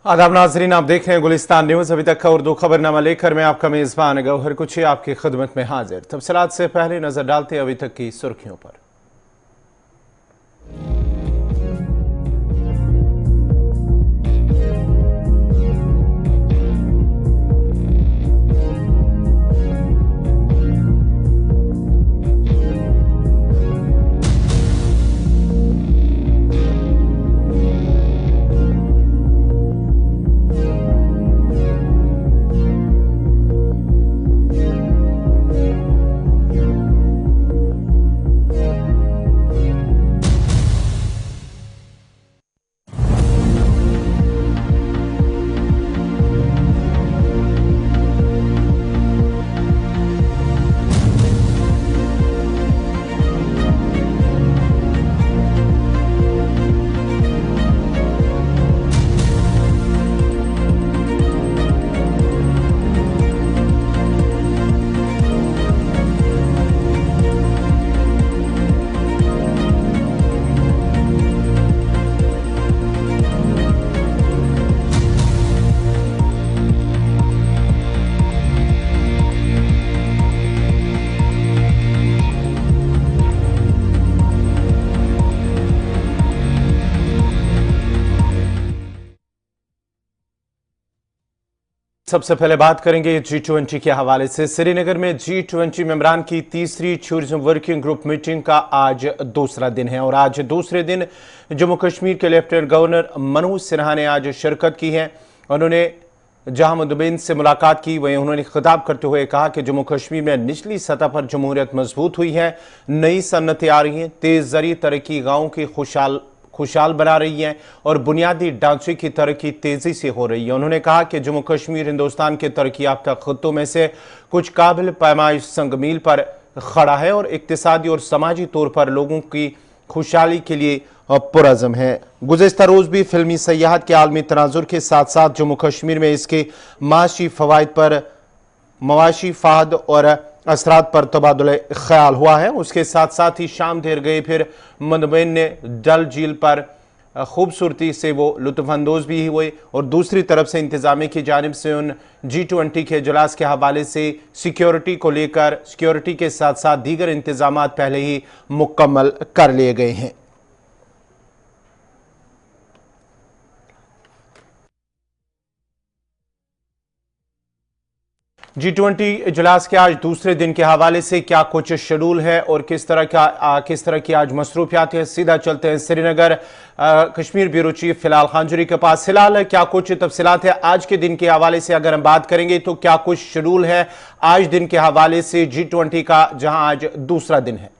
आदाब नाजरीन, आप देख रहे हैं गुलिस्तान न्यूज। अभी तक का उर्दू खबरनामा लेकर मैं आपका मेजबान गौहर कुछी आपकी खिदमत में हाजिर। तफसीलात से पहले नजर डालते हैं अभी तक की सुर्खियों पर। सबसे पहले बात करेंगे G20 के हवाले से। श्रीनगर में G20 मेंबरान की तीसरी टूरिज्म वर्किंग ग्रुप मीटिंग का आज दूसरा दिन है और आज दूसरे दिन जम्मू कश्मीर के लेफ्टिनेंट गवर्नर मनोज सिन्हा ने आज शिरकत की है। उन्होंने जहां मुतमिन से मुलाकात की, वहीं उन्होंने खिताब करते हुए कहा कि जम्मू कश्मीर में निचली सतह पर जमहूरियत मजबूत हुई है, नई सन्नतें आ रही हैं, तेज जरी तरक्की गाँव की खुशहाल बना रही है और बुनियादी ढांचे की तरक्की तेजी से हो रही है। उन्होंने कहा कि जम्मू कश्मीर हिंदुस्तान के तरक्की याफ्ता खित्तों में से कुछ काबिल पैमाइश संगमील पर खड़ा है और इक्तिसादी और समाजी तौर पर लोगों की खुशहाली के लिए पुरअज़म है। गुज़िश्ता रोज भी फिल्मी सयाहत के आलमी तनाजुर के साथ साथ जम्मू कश्मीर में इसके माशी फवाइद पर मवाशी फाहद और असरात पर तबादुल ख्याल हुआ है। उसके साथ साथ ही शाम देर गए फिर मुतमिन ने डल झील पर खूबसूरती से वो लुत्फ़अंदोज़ भी हुए और दूसरी तरफ से इंतजामिया की जानिब से उन G20 के इजलास के हवाले से सिक्योरिटी को लेकर सिक्योरिटी के साथ साथ दीगर इंतजामात पहले ही मुकम्मल कर लिए गए हैं। G20 इजलास के आज दूसरे दिन के हवाले से क्या कुछ शेड्यूल है और किस तरह की आज मसरूफियात है, सीधा चलते हैं श्रीनगर कश्मीर ब्यूरो चीफ फिलहाल खानजूरी के पास। फिलहाल क्या कुछ तफसीलात है आज के दिन के हवाले से? अगर हम बात करेंगे तो क्या कुछ शेड्यूल है आज दिन के हवाले से G20 का, जहां आज दूसरा दिन है?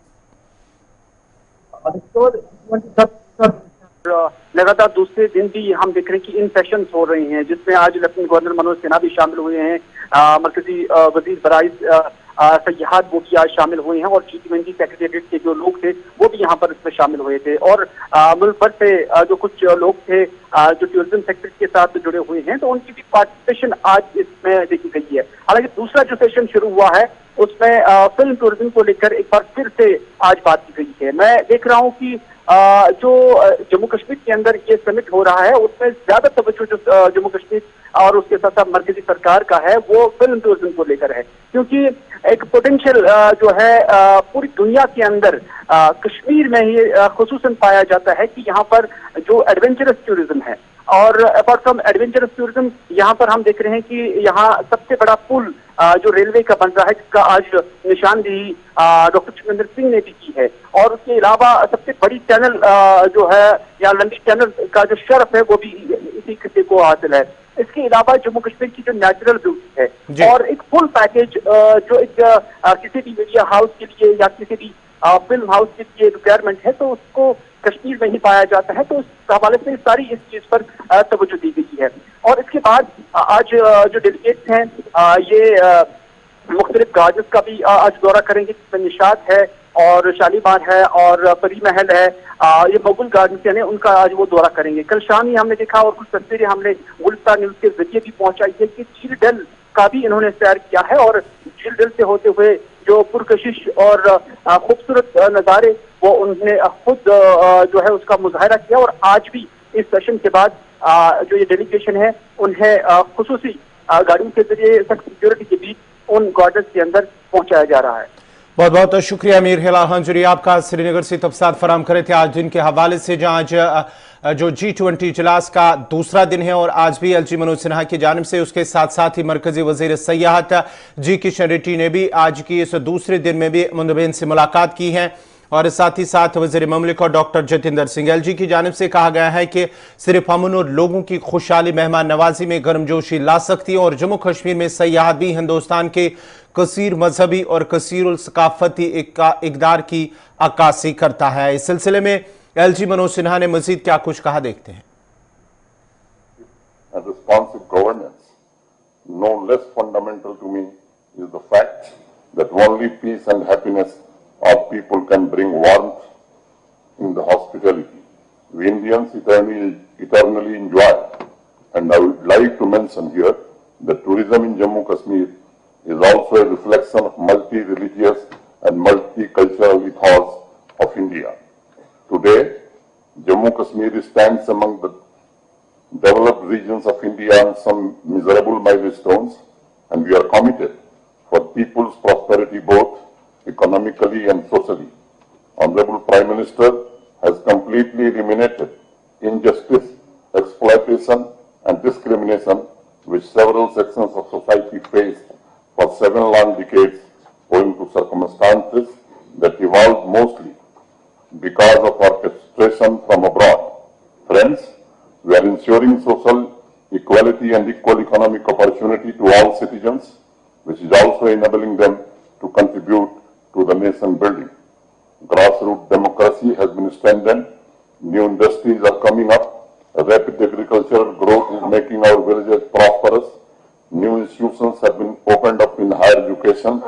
लगातार दूसरे दिन भी हम देख रहे हैं कि इन सेशंस हो रहे हैं, जिसमें आज लेफ्टिनेंट गवर्नर मनोज सिन्हा भी शामिल हुए हैं, मरकजी वजीर बराई सयाहत वो भी आज शामिल हुए हैं और G20 सेक्रेटरीट के जो लोग थे वो भी यहाँ पर इसमें शामिल हुए थे और मुल्क भर से जो कुछ लोग थे जो टूरिज्म सेक्टर के साथ जुड़े हुए हैं, तो उनकी भी पार्टिसिपेशन आज इसमें देखी गई है। हालांकि दूसरा जो सेशन शुरू हुआ है उसमें फिल्म टूरिज्म को लेकर एक बार फिर से आज बात की गई है। मैं देख रहा हूँ कि जो जम्मू कश्मीर के अंदर ये समिट हो रहा है उसमें ज्यादा तवज्जो जो जम्मू कश्मीर और उसके साथ साथ मरकजी सरकार का है वो फिल्म टूरिज्म को लेकर है, क्योंकि एक पोटेंशियल जो है पूरी दुनिया के अंदर कश्मीर में ही खुसूसन पाया जाता है कि यहाँ पर जो एडवेंचरस टूरिज्म है और अपार्ट फ्रॉम एडवेंचरस टूरिज्म यहाँ पर हम देख रहे हैं कि यहाँ सबसे बड़ा पुल जो रेलवे का बन रहा है जिसका आज निशानदेही डॉक्टर जितेंद्र सिंह ने भी की है और उसके अलावा सबसे बड़ी टनल जो है या लंबी टनल का जो शर्फ है वो भी इसी खिते को हासिल है। इसके अलावा जम्मू कश्मीर की जो नेचुरल ब्यूटी है और एक फुल पैकेज जो एक किसी भी मीडिया हाउस के लिए या किसी भी फिल्म हाउस के लिए रिक्वायरमेंट है तो उसको कश्मीर में ही पाया जाता है, तो उस हवाले से सारी इस चीज पर तवज्जो दी गई है। और इसके बाद आज जो डेलीगेट्स हैं ये मुख्तलिफ गार्डन्स का भी आज दौरा करेंगे, जिसमें निशात है और शालीमार है और परी महल है, ये मुगल गार्डन यानी उनका आज वो दौरा करेंगे। कल शाम ही हमने देखा और कुछ तस्वीरें हमने गुलिस्तान न्यूज के जरिए भी पहुंचाई है कि झील डल का भी इन्होंने सैर किया है और झील डल से होते हुए जो पुरकशिश और खूबसूरत नज़ारे वो उन्होंने खुद जो है उसका मुजाहरा किया और आज भी इस सेशन के बाद जो ये डेलीगेशन है उन्हें खुसूसी गाड़ियों के जरिए सख्त सिक्योरिटी के बीच उन क्वार्टर्स के अंदर पहुंचाया जा रहा है। बहुत बहुत शुक्रिया अमीर हिलाल हंजरी, आपका श्रीनगर से तफसीलात फराहम करे थे आज दिन के हवाले से, जहां आज जो G20 इजलास का दूसरा दिन है और आज भी एलजी मनोज सिन्हा की जानिब से, उसके साथ साथ ही मरकजी वजीर सयाहत जी किशन रेड्डी ने भी आज की इस दूसरे दिन में भी मुंदबीन से मुलाकात की है और साथ ही साथ वज़ीर ममलिकत डॉक्टर जतिंदर सिंह एलजी की जानिब से कहा गया है कि सिर्फ अमन और लोगों की खुशहाली मेहमान नवाजी में गर्मजोशी ला सकती है और जम्मू कश्मीर में सयाहत भी हिंदुस्तान के कसीर मजहबी और कसीर सकाफती इकदार की अक्कासी करता है। इस सिलसिले में एलजी मनोज सिन्हा ने मजीद क्या कुछ कहा, देखते हैं। Responsive governance, no less fundamental to me is the fact that only peace and happiness of people can bring warmth in the hospitality we Indians eternally enjoy. And I would like to mention here that tourism in Jammu Kashmir is also a reflection of multi-religious and multicultural ethos of India. Today, Jammu Kashmir stands among the developed regions of India on some miserable milestones, and we are committed for people's prosperity both economically and socially. Honorable Prime Minister has completely eliminated injustice, exploitation and discrimination which several sections of society faced for 7 long decades owing to circumstances that evolved mostly because of orchestration from abroad. Friends, we are ensuring social equality and equal economic opportunity to all citizens, which is also enabling them to contribute to the nation building. Grassroots democracy has been strengthened, new industries are coming up, rapid agricultural growth is making our villages prosperous, new institutions have been opened up in higher education,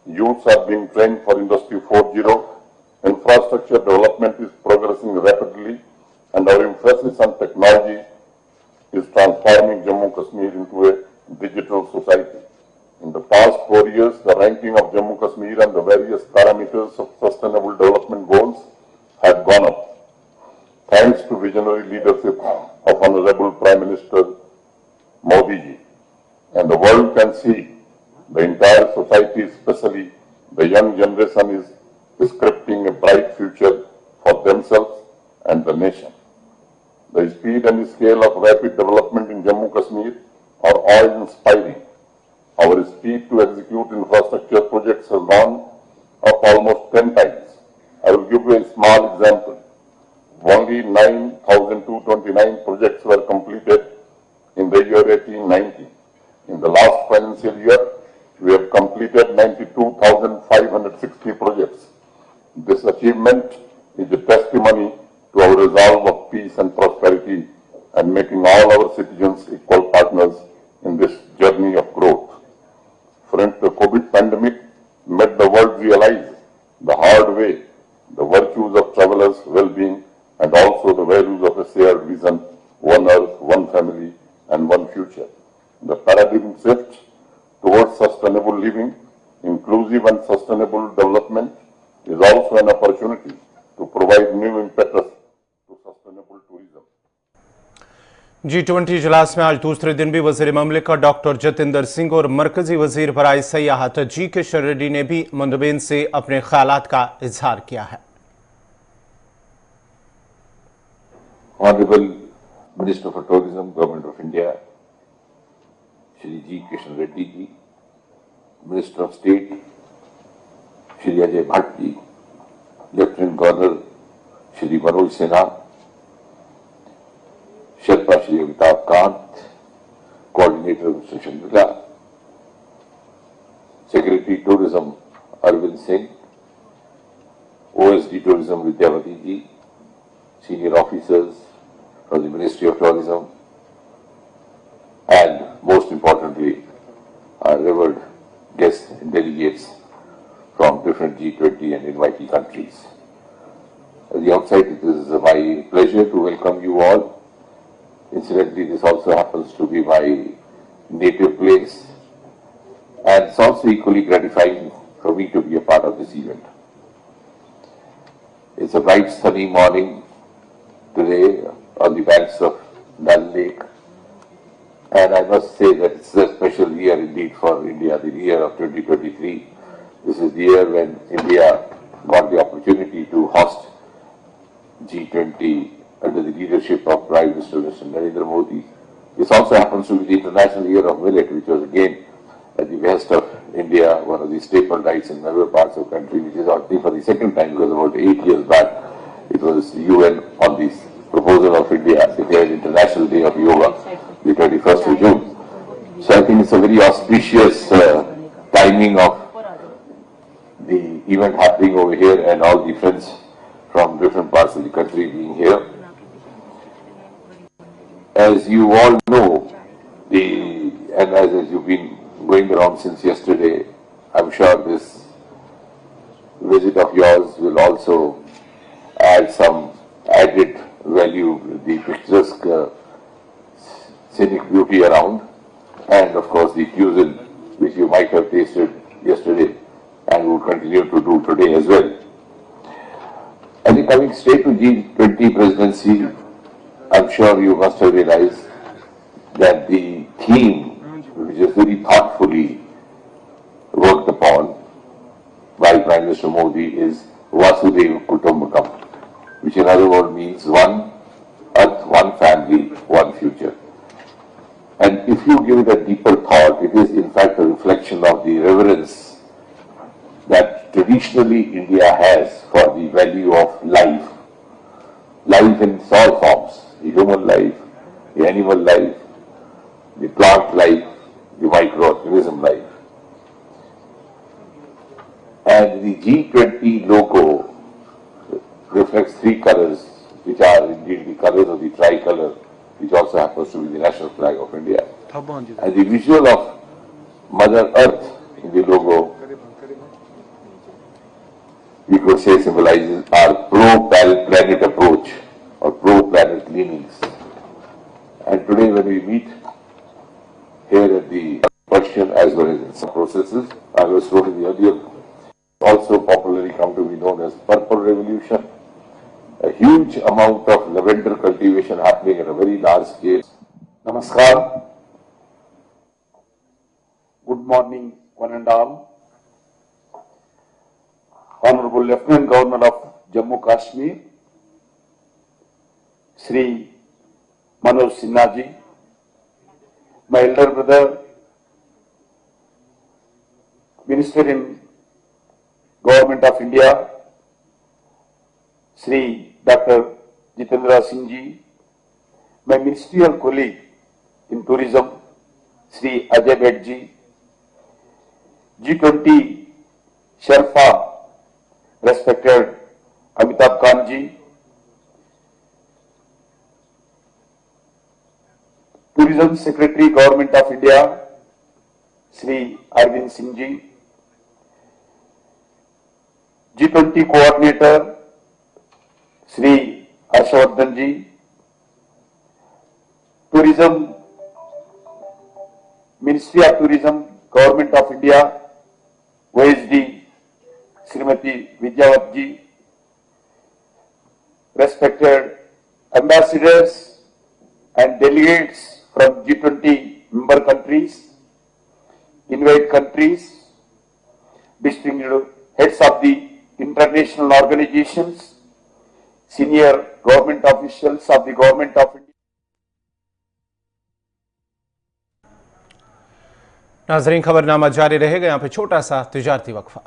youths are being trained for Industry 4.0, infrastructure development is progressing rapidly, and our emphasis on technology is transforming Jammu Kashmir into a digital society. In the past 4 years, the ranking of Jammu Kashmir and the various parameters of sustainable development goals have gone up. Thanks to visionary leadership of Honorable Prime Minister Modi ji. And the world can see, the entire society, especially the young generation, is scripting a bright future for themselves and the nation. The speed and scale of rapid development in Jammu Kashmir are awe-inspiring. Our speed to execute infrastructure projects has gone up almost 10 times. I will give you a small example. Only 9,229 projects were completed in the year 1890. In the last financial year, we have completed 92,560 projects. This achievement is a testimony to our resolve of peace and prosperity and making all our citizens equal partners in this journey of growth. Friends, the COVID pandemic made the world realize the hard way the virtues of travelers' well-being and also the values of a shared vision, one earth, one family, and one future. The paradigm shift towards sustainable living, inclusive and sustainable development is also an opportunity to provide new impetus to sustainable tourism. G20 इजलास में आज दूसरे दिन भी वज़ीर ममलिकत doctor Jatinder Singh और मरकजी वज़ीर बराए सयाहत जी किशन रेड्डी ने भी मुंदबीन से अपने ख्यालात का इजहार किया है। Honorable Minister for Tourism, Government of India, Shri G. Kishan Reddy ji, Minister of State, Shri Ajay Bhatt ji, Lieutenant Governor Shri Manoj Sinha, Sherpa Shri Amitabh Kant, Coordinator Mr. Chandra, Secretary Tourism Arvind Singh, OSD Tourism Vidyavati ji, senior officers from the Ministry of Tourism, and most importantly, our revered guests and delegates from different G20 and invitee countries. At the outset, it is my pleasure to welcome you all. Incidentally, this also happens to be my native place, and it's also equally gratifying for me to be a part of this event. It's a bright sunny morning today on the banks of Dal Lake. And I must say that it's a special year indeed for India, the year of 2023. This is the year when India got the opportunity to host G20 under the leadership of Prime Minister Mr. Narendra Modi. This also happens to be the International Year of Millet, which was again at the west of India, one of the staple diets in other parts of the country, which is actually for the second time, because about 8 years back, it was UN on the proposal of India declared International Day of Yoga, the 21st of June. So I think it's a very auspicious timing of the event happening over here and all the friends from different parts of the country being here. As you all know, and as you've been going around since yesterday, I'm sure this visit of yours will also add some added value, the picturesque scenic beauty around, and of course the cuisine which you might have tasted yesterday and will continue to do today as well. I think coming straight to G20 presidency, I'm sure you must have realized that the theme, which is very thoughtfully worked upon by Prime Minister Modi, is Vasudhaiva Kutumbakam, which in other words means one earth, one family, one future. And if you give it a deeper thought, it is in fact a reflection of the reverence that traditionally India has for the value of life. Life in its all forms, the human life, the animal life, the plant life, the microorganism life. And the G20 logo reflects three colors, which are indeed the colors of the tricolor, which also happens to be the national flag of India. And the visual of Mother Earth in the logo, we could say, symbolizes our pro-planet approach or pro-planet leanings. And today when we meet here at the Persian as well as in some processes, I was told in the earlier, also popularly come to be known as Purple Revolution, a huge amount of lavender cultivation happening at a very large scale. Namaskar. Good morning, one and all. Honorable Lieutenant Governor of Jammu Kashmir, Sri Manoj Sinha ji, my elder brother, Minister in Government of India, Sri Dr. Jitendra Singh ji, my ministerial colleague in tourism, Sri Ajay Bhatt ji, G20 Sherpa, respected Amitabh Kant ji, Tourism Secretary, Government of India, Sri Arvind Singh ji, G20 Coordinator, Sri Harshavardhan ji, Tourism, Ministry of Tourism, Government of India, OSD, Srimati Vidyawat ji, respected ambassadors and delegates from G20 member countries, invite countries, distinguished heads of the international organizations, senior government officials of the Government of India. नाजरीन, खबरनामा जारी रहेगा। यहाँ पे छोटा सा तिजारती वक्फा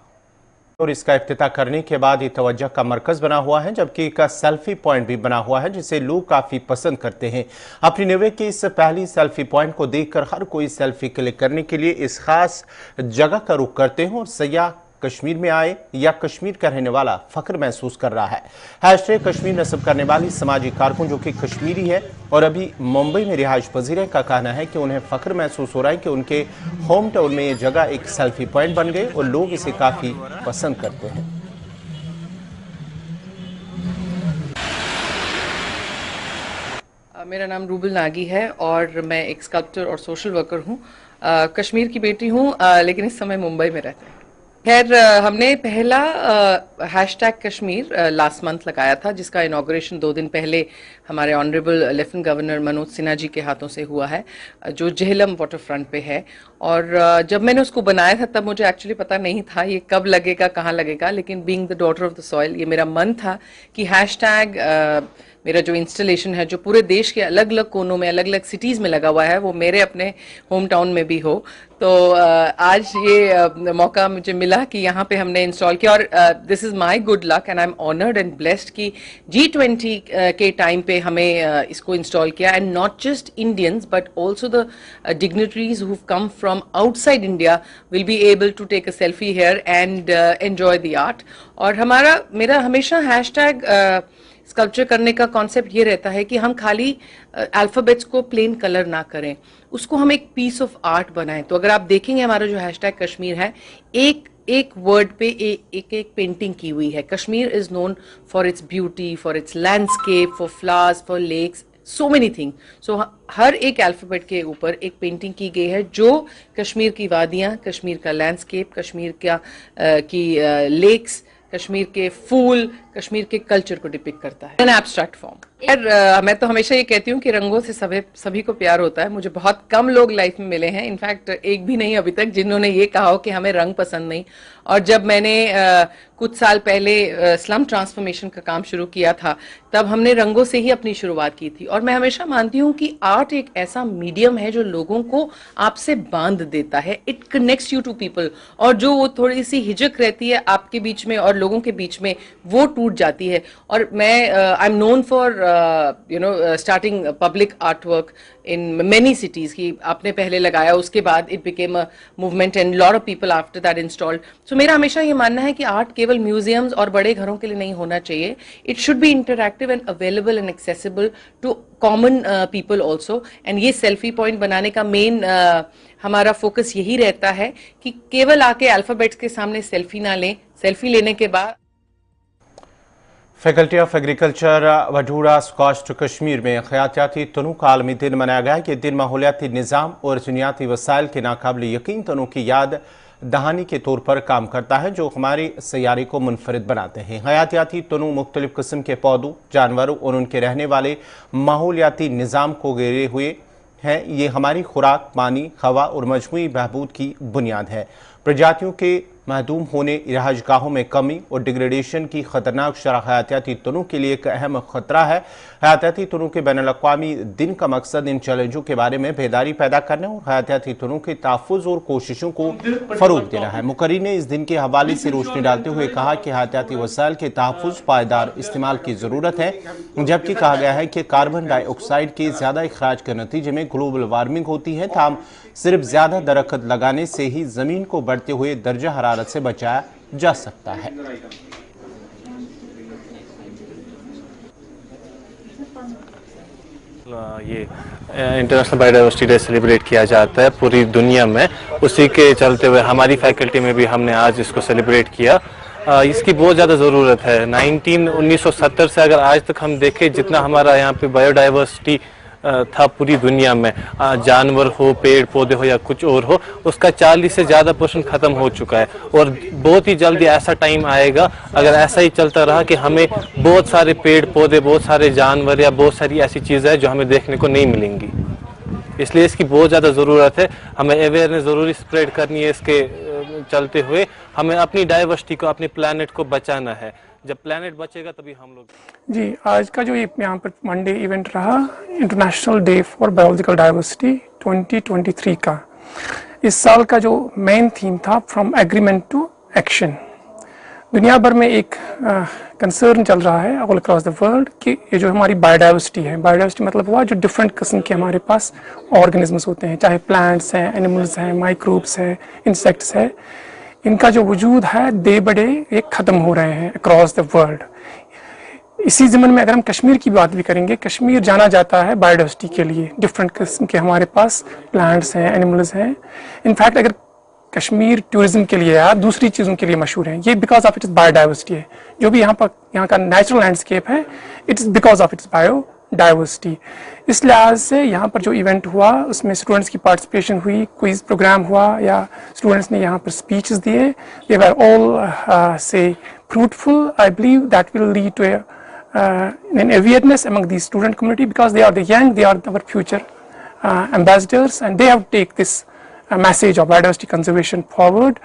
और इसका इफ्तिताह करने के बाद ये तवज्जो का मरकज बना हुआ है, जबकि इसका सेल्फी पॉइंट भी बना हुआ है जिसे लोग काफ़ी पसंद करते हैं। अपनी निवे की इस पहली सेल्फी पॉइंट को देखकर हर कोई सेल्फी क्लिक करने के लिए इस खास जगह का रुख करते हैं और सयाह कश्मीर में आए या कश्मीर का रहने वाला फख्र महसूस कर रहा है। हैशटैग कश्मीर नस्ब करने वाली समाजी कारकुन जो कि कश्मीरी है और अभी मुंबई में रिहाइश पजीर है का कहना है कि उन्हें फख्र महसूस हो रहा है कि उनके होम टाउन में ये जगह एक सेल्फी पॉइंट बन गई और लोग इसे काफ़ी पसंद करते हैं। मेरा नाम रूबल नागी है और मैं एक स्कल्प्टर और सोशल वर्कर हूँ। कश्मीर की बेटी हूँ, लेकिन इस समय मुंबई में रहते हैं। खैर हमने पहला हैशटैग कश्मीर लास्ट मंथ लगाया था, जिसका इनॉग्रेशन 2 दिन पहले हमारे honourable lieutenant governor Manoj Sinha ji के हाथों से हुआ है, जो जेहलम वाटर फ्रंट पे है। और जब मैंने उसको बनाया था तब मुझे एक्चुअली पता नहीं था ये कब लगेगा, कहाँ लगेगा, लेकिन being the daughter of the soil, ये मेरा मन था कि हैशटैग मेरा जो इंस्टॉलेशन है, जो पूरे देश के अलग अलग कोनों में, अलग अलग सिटीज़ में लगा हुआ है, वो मेरे अपने होम टाउन में भी हो। तो आज ये मौका मुझे मिला कि यहाँ पे हमने इंस्टॉल किया, और this is my good luck and I am honoured and blessed कि G20 के टाइम पे हमें इसको इंस्टॉल किया, and not just Indians but also the dignitaries who come from outside India will be able to take a selfie here and enjoy the art. और मेरा हमेशा hashtag sculpture करने का कॉन्सेप्ट ये रहता है कि हम खाली अल्फाबेट्स को प्लेन कलर ना करें, उसको हम एक पीस ऑफ आर्ट बनाएं। तो अगर आप देखेंगे हमारा जो हैशटैग कश्मीर है, एक वर्ड पे एक पेंटिंग की हुई है। Kashmir is known for its beauty, for its landscape, for flowers, for lakes, so many thing. So हर एक अल्फाबेट के ऊपर एक पेंटिंग की गई है जो कश्मीर की वादियाँ, कश्मीर का लैंडस्केप, कश्मीर की लेक्स, कश्मीर के फूल, कश्मीर के कल्चर को डिपिक्ट करता है इन एब्स्ट्रैक्ट फॉर्म। यार मैं तो हमेशा ये कहती हूँ कि रंगों से सभी को प्यार होता है। मुझे बहुत कम लोग लाइफ में मिले हैं, इनफैक्ट एक भी नहीं अभी तक, जिन्होंने ये कहा हो कि हमें रंग पसंद नहीं। और जब मैंने कुछ साल पहले स्लम ट्रांसफॉर्मेशन का काम शुरू किया था, तब हमने रंगों से ही अपनी शुरुआत की थी। और मैं हमेशा मानती हूँ कि आर्ट एक ऐसा मीडियम है जो लोगों को आपसे बांध देता है, it connects you to people. और जो वो थोड़ी सी हिचक रहती है आपके बीच में और लोगों के बीच में, वो टूट जाती है। और मैं I am known for starting public art work in many cities, की आपने पहले लगाया, उसके बाद it became a movement and lot of people after that installed. So मेरा हमेशा ये मानना है कि आर्ट केवल म्यूजियम्स और बड़े घरों के लिए नहीं होना चाहिए, it should be interactive and available and accessible to common people also. And ये सेल्फी पॉइंट बनाने का मेन हमारा फोकस यही रहता है कि केवल आके अल्फाबेट्स के सामने सेल्फी ना लें, सेल्फी लेने के बाद। Faculty of agriculture वडूरा SKUAST Kashmir में ख़यातियाती तनों का आलमी दिन मनाया गया। ये दिन माहौलियाती निज़ाम और जीनियाती वसाइल के नाकाबिल यकीन तनों की याद दहानी के तौर पर काम करता है, जो हमारी सैयारे को मुनफरिद बनाते हैं। हयातियाती तनों मुख्तलिफ किस्म के पौधों, जानवरों और उनके रहने वाले माहौलियाती निज़ाम को घेरे हुए हैं। ये हमारी खुराक, पानी, हवा और मजमूई बहबूद की बुनियाद है। प्रजातियों के महदूम होने, रिहाइश गाहों में कमी और डिग्रेडेशन की खतरनाक शरह हयातियाती तनों के लिए एक अहम खतरा है। हयातियाती तनों के बैनुल-अक़वामी दिन का मकसद इन चैलेंजों के बारे में बेदारी पैदा करने और हयातियाती तनों के तहफ़्फ़ुज़ और कोशिशों को फ़रोग़ देना है। मुक़र्रिर ने इस दिन के हवाले से रोशनी डालते हुए कहा कि हयातियाती वसाइल के तहफ़्फ़ुज़, पायदार इस्तेमाल की ज़रूरत है, जबकि कहा गया है कि कार्बन डाइऑक्साइड के ज़्यादा इखराज के नतीजे में ग्लोबल वार्मिंग होती है। ताहम सिर्फ ज़्यादा दरख्त लगाने से ही ज़मीन को बढ़ते हुए दर्जा हरारत से बचाया जा सकता है। ये इंटरनेशनल बायोडाइवर्सिटी डे सेलिब्रेट किया जाता है पूरी दुनिया में। उसी के चलते हुए हमारी फैकल्टी में भी हमने आज इसको सेलिब्रेट किया। इसकी बहुत ज़्यादा ज़रूरत है। 1970 से अगर आज तक हम देखें, जितना हमारा यहाँ पे बायोडाइवर्सिटी था पूरी दुनिया में, जानवर हो, पेड़ पौधे हो या कुछ और हो, उसका 40 से ज़्यादा % ख़त्म हो चुका है। और बहुत ही जल्दी ऐसा टाइम आएगा, अगर ऐसा ही चलता रहा, कि हमें बहुत सारे पेड़ पौधे, बहुत सारे जानवर या बहुत सारी ऐसी चीज़ें हैं जो हमें देखने को नहीं मिलेंगी। इसलिए इसकी बहुत ज़्यादा ज़रूरत है। हमें अवेयरनेस ज़रूरी स्प्रेड करनी है। इसके चलते हुए हमें अपनी डाइवर्सिटी को, अपने प्लानट को बचाना है। जब प्लैनेट बचेगा तभी हम लोग। जी, आज का जो यहाँ पर मंडे इवेंट रहा, international day for biological diversity 2023 का, इस साल का जो मेन थीम था फ्रॉम एग्रीमेंट टू एक्शन। दुनिया भर में एक कंसर्न चल रहा है ऑल अक्रॉस द वर्ल्ड कि ये जो हमारी बायोडाइवर्सिटी है, बायोडाइवर्सिटी मतलब हुआ जो डिफरेंट किस्म के हमारे पास ऑर्गेनिजम्स होते हैं, चाहे प्लांट्स हैं, एनिमल्स हैं, माइक्रोब्स हैं, इंसेक्ट्स हैं, इनका जो वजूद है डे बाय डे ये ख़त्म हो रहे हैं अक्रॉस द वर्ल्ड। इसी ज़मन में अगर हम कश्मीर की बात भी करेंगे, कश्मीर जाना जाता है बायोडाइवर्सिटी के लिए। डिफरेंट किस्म के हमारे पास प्लांट्स हैं, एनिमल्स हैं। इनफैक्ट अगर कश्मीर टूरिज्म के लिए या दूसरी चीज़ों के लिए मशहूर है, ये बिकॉज ऑफ इट्स बायोडाइवर्सिटी है। जो भी यहाँ का नेचुरल लैंडस्केप है, it's because of its diversity. इस लिहाज से यहाँ पर जो इवेंट हुआ उसमें स्टूडेंट्स की पार्टिसिपेशन हुई, क्विज प्रोग्राम हुआ या स्टूडेंट्स ने यहाँ पर स्पीचेस दिए, दे वर ऑल से fruitful. I believe that will lead to an awareness among the student community, because they are the young, they are our future ambassadors, and they have to take this message of biodiversity conservation forward,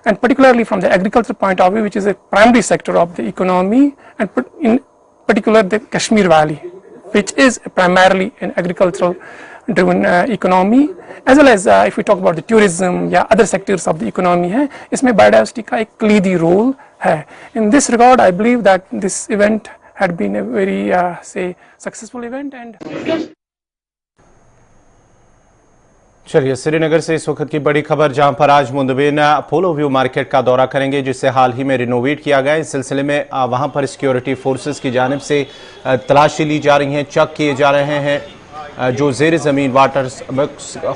and particularly from the agriculture point of view, which is a primary sector of the economy, and in particular the Kashmir Valley, which is primarily an agricultural driven economy, as well as if we talk about the tourism या other sectors of the economy है, इसमें biodiversity का एक clear role है. In this regard, I believe that this event had been a very say successful event. And चलिए श्रीनगर से इस वक्त की बड़ी खबर, जहां पर आज मुंदबिन पोलो व्यू मार्केट का दौरा करेंगे, जिसे हाल ही में रिनोवेट किया गया है। इस सिलसिले में वहां पर सिक्योरिटी फोर्सेस की जानिब से तलाशी ली जा रही है, चेक किए जा रहे हैं, जो जेर ज़मीन वाटर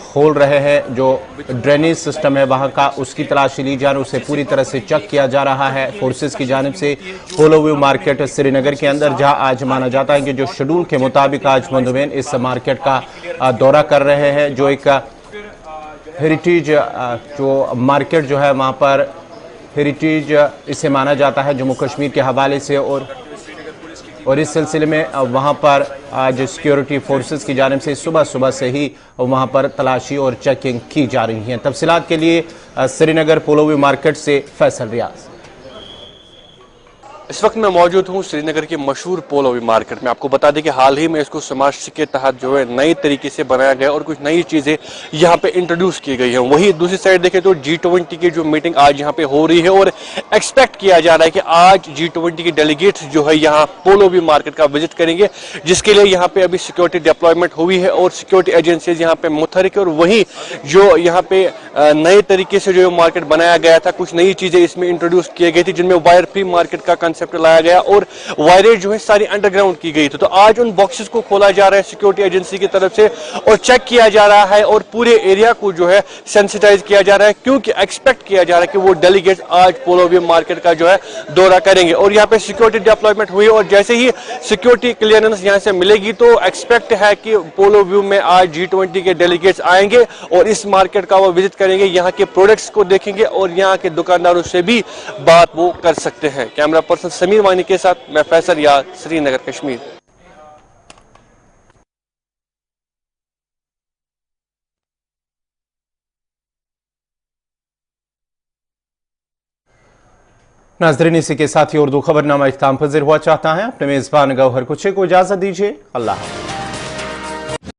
खोल रहे हैं, जो ड्रेनेज सिस्टम है वहाँ का, उसकी तलाशी ली जा रही है, उसे पूरी तरह से चेक किया जा रहा है फोर्सेस की जानिब से। पोलो व्यू मार्केट श्रीनगर के अंदर, जहाँ आज माना जाता है कि जो शेड्यूल के मुताबिक आज मुंदबिन इस मार्केट का दौरा कर रहे हैं, जो एक हेरिटेज जो मार्केट जो है वहाँ पर हेरिटेज इसे माना जाता है जम्मू कश्मीर के हवाले से, और इस सिलसिले में वहाँ पर आज सिक्योरिटी फोर्सेस की जानिब से सुबह से ही वहाँ पर तलाशी और चेकिंग की जा रही है। तफसीलात के लिए श्रीनगर पोलो व्यू मार्केट से फैसल रियाज। इस वक्त मैं मौजूद हूँ श्रीनगर के मशहूर पोलो व्यू मार्केट में। आपको बता दें कि हाल ही में इसको स्मार्ट के तहत जो है नई तरीके से बनाया गया और कुछ नई चीज़ें यहाँ पे इंट्रोड्यूस की गई हैं। वहीं दूसरी साइड देखें तो G20 की जो मीटिंग आज यहाँ पे हो रही है, और एक्सपेक्ट किया जा रहा है कि आज G20 के डेलीगेट्स जो है यहाँ पोलो व्यू मार्केट का विजिट करेंगे, जिसके लिए यहाँ पे अभी सिक्योरिटी डिप्लॉयमेंट हुई है और सिक्योरिटी एजेंसीज यहाँ पे मुतहरिक है। और वहीं जो यहाँ पे नए तरीके से जो मार्केट बनाया गया था, कुछ नई चीज़ें इसमें इंट्रोड्यूस की गई थी, जिनमें वायर फ्री मार्केट का कंसेप्ट लाया गया और वायरेज जो है सारी अंडरग्राउंड की गई थी। तो आज उन बॉक्सेस को खोला जा रहा है सिक्योरिटी एजेंसी की तरफ से और चेक किया जा रहा है और पूरे एरिया को जो है सेंसिटाइज किया जा रहा है, क्योंकि एक्सपेक्ट किया जा रहा है कि वो डेलीगेट आज पोलो व्यू मार्केट का जो है दौरा करेंगे। और यहाँ पे सिक्योरिटी डिप्लॉयमेंट हुई और जैसे ही सिक्योरिटी क्लियरेंस यहाँ से मिलेगी तो एक्सपेक्ट है कि पोलो व्यू में आज G20 के डेलीगेट्स आएंगे और इस मार्केट का वो विजिट करेंगे, यहाँ के प्रोडक्ट्स को देखेंगे और यहाँ के दुकानदारों से भी बात वो कर सकते हैं। कैमरा पर्सन समीर वानी के साथ मैं फैसल रियाज, श्रीनगर कश्मीर। नाज़रीन, इसी के साथ ही उर्दू खबरनामा इख्तिताम पज़ीर हुआ चाहता है। अपने मेज़बान गौहर कुछे को इजाज़त दीजिए। अल्लाह हाफ़िज़।